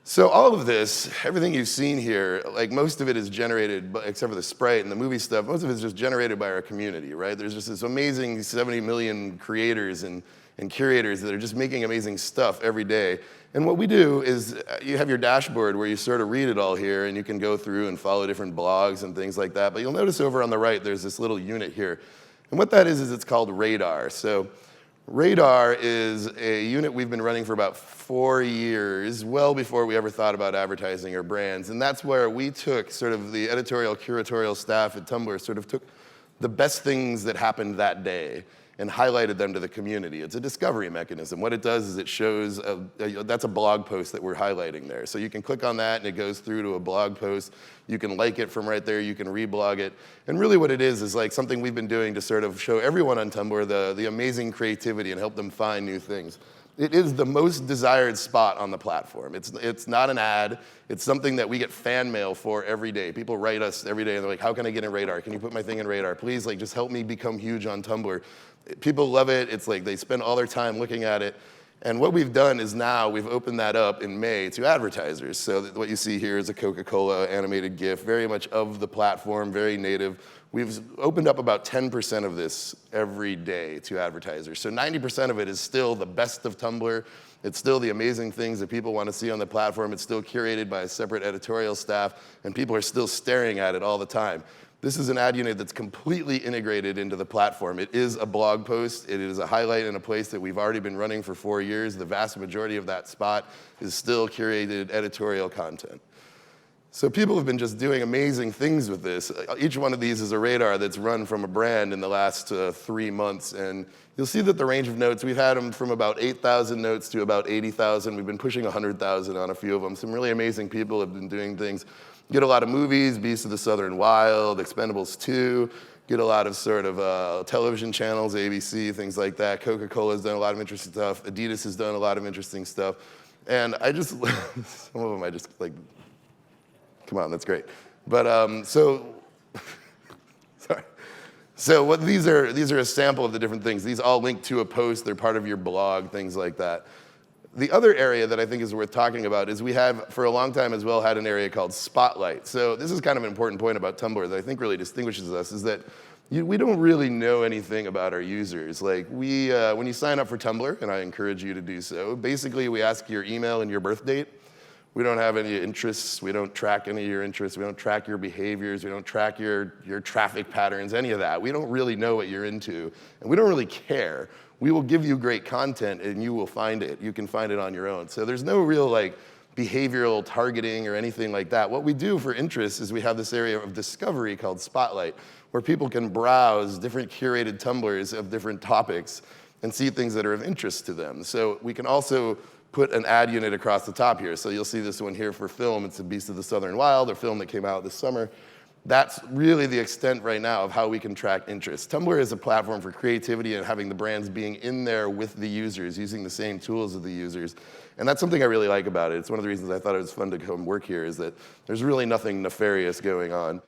So all of this, everything you've seen here, like most of it is generated, except for the sprite and the movie stuff, most of it is just generated by our community, right? There's just this amazing 70 million creators and curators that are just making amazing stuff every day. And what we do is you have your dashboard where you sort of read it all here, and you can go through and follow different blogs and things like that. But you'll notice over on the right, there's this little unit here. And what that is it's called Radar. So Radar is a unit we've been running for about 4 years, well before we ever thought about advertising or brands. And that's where we took sort of the editorial, curatorial staff at Tumblr, sort of took the best things that happened that day and highlighted them to the community. It's a discovery mechanism. What it does is it shows, that's a blog post that we're highlighting there. So you can click on that and it goes through to a blog post. You can like it from right there, you can reblog it. And really what it is like something we've been doing to sort of show everyone on Tumblr the amazing creativity and help them find new things. It is the most desired spot on the platform. It's not an ad, it's something that we get fan mail for every day. People write us every day and they're like, how can I get in Radar? Can you put my thing in Radar? Please, like, just help me become huge on Tumblr. People love it. It's like they spend all their time looking at it. And what we've done is now we've opened that up in May to advertisers. So what you see here is a Coca-Cola animated GIF, very much of the platform, very native. We've opened up about 10% of this every day to advertisers. So 90% of it is still the best of Tumblr. It's still the amazing things that people want to see on the platform. It's still curated by a separate editorial staff, and people are still staring at it all the time. This is an ad unit that's completely integrated into the platform. It is a blog post. It is a highlight in a place that we've already been running for 4 years. The vast majority of that spot is still curated editorial content. So people have been just doing amazing things with this. Each one of these is a radar that's run from a brand in the last 3 months. And you'll see that the range of notes, we've had them from about 8,000 notes to about 80,000. We've been pushing 100,000 on a few of them. Some really amazing people have been doing things. Get a lot of movies, Beasts of the Southern Wild, Expendables 2, get a lot of sort of television channels, ABC, things like that. Coca-Cola's done a lot of interesting stuff. Adidas has done a lot of interesting stuff. And I just, some of them I just like, come on, that's great. But sorry. So what these are a sample of the different things. These all link to a post, they're part of your blog, things like that. The other area that I think is worth talking about is we have, for a long time as well, had an area called Spotlight. So this is kind of an important point about Tumblr that I think really distinguishes us, is that we don't really know anything about our users. Like when you sign up for Tumblr, and I encourage you to do so, basically we ask your email and your birth date. We don't have any interests. We don't track any of your interests. We don't track your behaviors. We don't track your traffic patterns, any of that. We don't really know what you're into, and we don't really care. We will give you great content, and you will find it. You can find it on your own. So there's no real like behavioral targeting or anything like that. What we do for interests is we have this area of discovery called Spotlight, where people can browse different curated Tumblrs of different topics and see things that are of interest to them. So we can also put an ad unit across the top here. So you'll see this one here for film. It's a Beast of the Southern Wild, a film that came out this summer. That's really the extent right now of how we can track interest. Tumblr is a platform for creativity and having the brands being in there with the users, using the same tools of the users. And that's something I really like about it. It's one of the reasons I thought it was fun to come work here, is that there's really nothing nefarious going on.